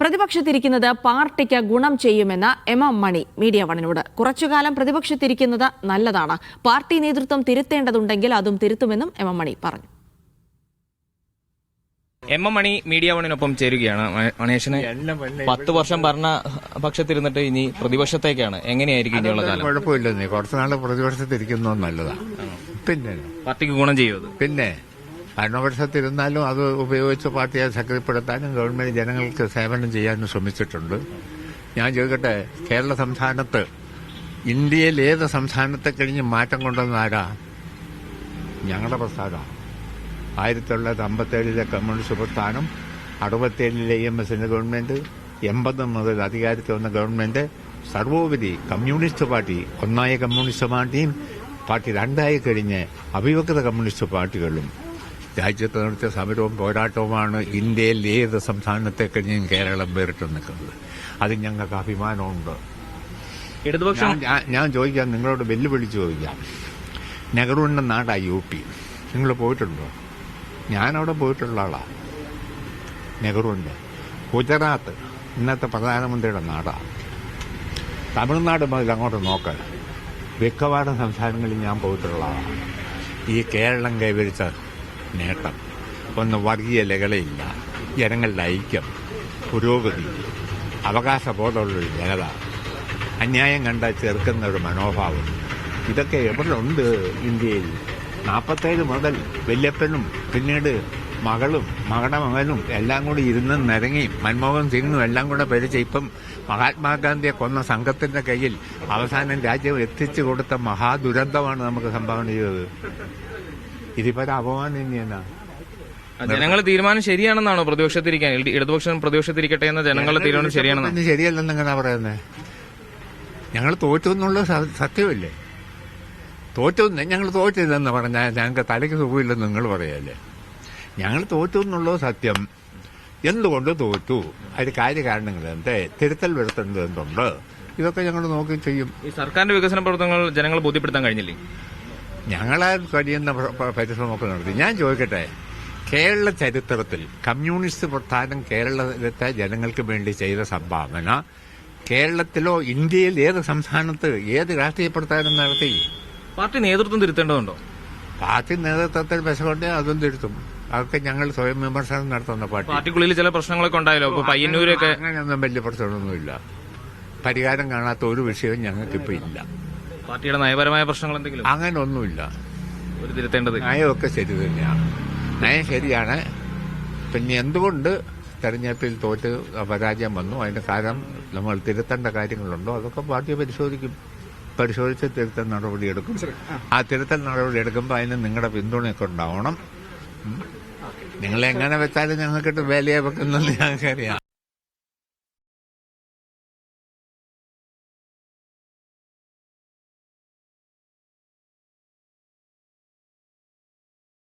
പ്രതിപക്ഷത്തിരിക്കുന്നത് പാർട്ടിക്ക് ഗുണം ചെയ്യുമെന്ന് എം മണി മീഡിയ വണിനോട്. കുറച്ചുകാലം പ്രതിപക്ഷത്തിരിക്കുന്നത് നല്ലതാണ്. പാർട്ടി നേതൃത്വം തിരുത്തേണ്ടതുണ്ടെങ്കിൽ അതും തിരുത്തുമെന്നും എം മണി പറഞ്ഞു. എം മണി മീഡിയ വണിനൊപ്പം ചേരുകയാണ്. മണേഷിന് 10 വർഷം ഭരണ പക്ഷത്തിരുന്നിട്ട് ഇനി പ്രതിപക്ഷത്തേക്കാണ്. എങ്ങനെയായിരിക്കും ഇനിയുള്ള കാലം? കുഴപ്പമില്ലെന്നേ, കുറച്ചുനാള് പ്രതിപക്ഷത്തിരിക്കുന്നത് നല്ലതാണ്. പിന്നെ പാർട്ടിക്ക് ഗുണം ചെയ്യുമത്. പിന്നെ ഭരണപക്ഷത്തിരുന്നാലും അത് ഉപയോഗിച്ച് പാർട്ടിയെ ശക്തിപ്പെടുത്താനും ഗവൺമെന്റ് ജനങ്ങൾക്ക് സേവനം ചെയ്യാനും ശ്രമിച്ചിട്ടുണ്ട്. ഞാൻ ചോദിക്കട്ടെ, കേരള സംസ്ഥാനത്ത് ഇന്ത്യയിൽ ഏത് സംസ്ഥാനത്തെ കഴിഞ്ഞ് മാറ്റം കൊണ്ടുവന്ന ആരാ? ഞങ്ങളുടെ പ്രസ്ഥാനമാണ്. 1957 കമ്മ്യൂണിസ്റ്റ് പ്രസ്ഥാനം, 67 EMS ഗവൺമെന്റ്, 80 മുതൽ അധികാരത്തിൽ വന്ന ഗവൺമെന്റ്, സർവോപരി കമ്മ്യൂണിസ്റ്റ് പാർട്ടി, ഒന്നായ കമ്മ്യൂണിസ്റ്റ് പാർട്ടിയും പാർട്ടി രണ്ടായി കഴിഞ്ഞ് അവിഭക്ത കമ്മ്യൂണിസ്റ്റ് പാർട്ടികളും രാജ്യത്ത് നടത്തിയ സമരവും പോരാട്ടവുമാണ് ഇന്ത്യയിൽ ഏത് സംസ്ഥാനത്തെ കഴിഞ്ഞും കേരളം വേറിട്ട് നിൽക്കുന്നത്. അതിൽ ഞങ്ങൾക്ക് അഭിമാനമുണ്ട്. ഞാൻ ചോദിക്കാം, നിങ്ങളോട് വെല്ലുവിളിച്ച് ചോദിക്കാം. നെഹ്റുവിന്റെ നാടാ UP. നിങ്ങൾ പോയിട്ടുണ്ടോ? ഞാനവിടെ പോയിട്ടുള്ള ആളാണ്. നെഹ്റുവിന്റെ ഗുജറാത്ത് ഇന്നത്തെ പ്രധാനമന്ത്രിയുടെ നാടാണ്. തമിഴ്നാട് മുതൽ അങ്ങോട്ട് നോക്കാൻ മിക്കവാറും സംസ്ഥാനങ്ങളിൽ ഞാൻ പോയിട്ടുള്ള ആളാണ്. ഈ കേരളം കൈവരിച്ച നേട്ടം ഒന്ന് വർഗീയ ലഹളയില്ല, ജനങ്ങളുടെ ഐക്യം, പുരോഗതി, അവകാശബോധമുള്ളൊരു ജനത, അന്യായം കണ്ടാൽ ചെറുക്കുന്ന ഒരു മനോഭാവം, ഇതൊക്കെ എവിടെ ഉണ്ട് ഇന്ത്യയിൽ? 47 മുതൽ വല്യപ്പനും പിന്നീട് മകളും മകളുടെ മകനും എല്ലാം കൂടി ഇരുന്ന് നിരങ്ങി മൻമോഹൻ സിംഗും എല്ലാം കൂടെ ഭരിച്ച ഇപ്പം മഹാത്മാഗാന്ധിയെ കൊന്ന സംഘത്തിന്റെ കയ്യിൽ അവസാനം രാജ്യം എത്തിച്ചു കൊടുത്ത മഹാദുരന്തമാണ് നമുക്ക് സംഭാവന ചെയ്തത്. ഇതിപ്പോ അപമാനം തന്നെയാണ്. ജനങ്ങളുടെ തീരുമാനം ശരിയാണെന്നാണോ പ്രതിപക്ഷത്തിരിക്കാൻ? ഇടതുപക്ഷം പ്രതിപക്ഷത്തിരിക്കട്ടെ എന്ന ജനങ്ങളുടെ തീരുമാനം ശരിയാണെന്ന്? ശരിയല്ലെന്ന് എങ്ങനെ പറയുന്നത്? ഞങ്ങൾ തോറ്റു എന്നുള്ള സത്യമല്ലേ? ഞങ്ങൾ തോറ്റില്ലെന്ന് പറഞ്ഞാൽ ഞങ്ങൾക്ക് തലയ്ക്ക് സുഖമില്ലെന്ന് നിങ്ങൾ പറയല്ലേ? ഞങ്ങൾ തോറ്റു എന്നുള്ളത് സത്യം. എന്തുകൊണ്ട് തോറ്റു? അതിന് കാര്യകാരണങ്ങൾ എന്തേ? തിരുത്തൽ വരുത്തേണ്ടത് എന്തുണ്ട്? ഇതൊക്കെ ഞങ്ങൾ നോക്കി ചെയ്യും. ഈ സർക്കാരിന്റെ വികസന പ്രവർത്തനങ്ങൾ ജനങ്ങളെ ബോധ്യപ്പെടുത്താൻ കഴിഞ്ഞില്ലേ? ഞങ്ങളാൽ കഴിയുന്ന പരിശ്രമമൊക്കെ നടത്തി. ഞാൻ ചോദിക്കട്ടെ, കേരള ചരിത്രത്തിൽ കമ്മ്യൂണിസ്റ്റ് പ്രസ്ഥാനം കേരളത്തെ ജനങ്ങൾക്ക് വേണ്ടി ചെയ്ത സംഭാവന കേരളത്തിലോ ഇന്ത്യയിൽ ഏത് സംസ്ഥാനത്ത് ഏത് രാഷ്ട്രീയ പ്രസ്ഥാനം നടത്തി? പാർട്ടി നേതൃത്വം തിരുത്തേണ്ടതുണ്ടോ? പാർട്ടി നേതൃത്വത്തിൽ വിശകൊണ്ട് അതും തിരുത്തും. അതൊക്കെ ഞങ്ങൾ സ്വയം വിമർശനം നടത്തുന്ന പാർട്ടിക്കുള്ളിൽ ചില പ്രശ്നങ്ങളൊക്കെ ഉണ്ടായല്ലോ. പയ്യന്നൂരൊക്കെ അങ്ങനെയൊന്നും വലിയ പ്രശ്നമൊന്നുമില്ല. പരിഹാരം കാണാത്ത ഒരു വിഷയവും ഞങ്ങൾക്കിപ്പോ ഇല്ല. പാർട്ടിയുടെ നയപരമായ പ്രശ്നങ്ങൾ എന്തെങ്കിലും? അങ്ങനെ ഒന്നുമില്ല. ഒരു തിരുത്തേണ്ടത് നയമൊക്കെ ശരി തന്നെയാണ്. നയം ശരിയാണ്. പിന്നെ എന്തുകൊണ്ട് തെരഞ്ഞെടുപ്പിൽ തോറ്റ് പരാജയം വന്നു, അതിന്റെ കാരണം നമ്മൾ തിരുത്തേണ്ട കാര്യങ്ങളുണ്ടോ അതൊക്കെ പാർട്ടി പരിശോധിച്ച് തിരുത്തൽ നടപടിയെടുക്കും. ആ തിരുത്തൽ നടപടി എടുക്കുമ്പോൾ അതിന് നിങ്ങളുടെ പിന്തുണയൊക്കെ ഉണ്ടാവണം. നിങ്ങളെങ്ങനെ വെച്ചാലും ഞങ്ങൾക്കിട്ട് വേലയെ വെക്കുന്നത് ഞങ്ങൾക്കറിയാം.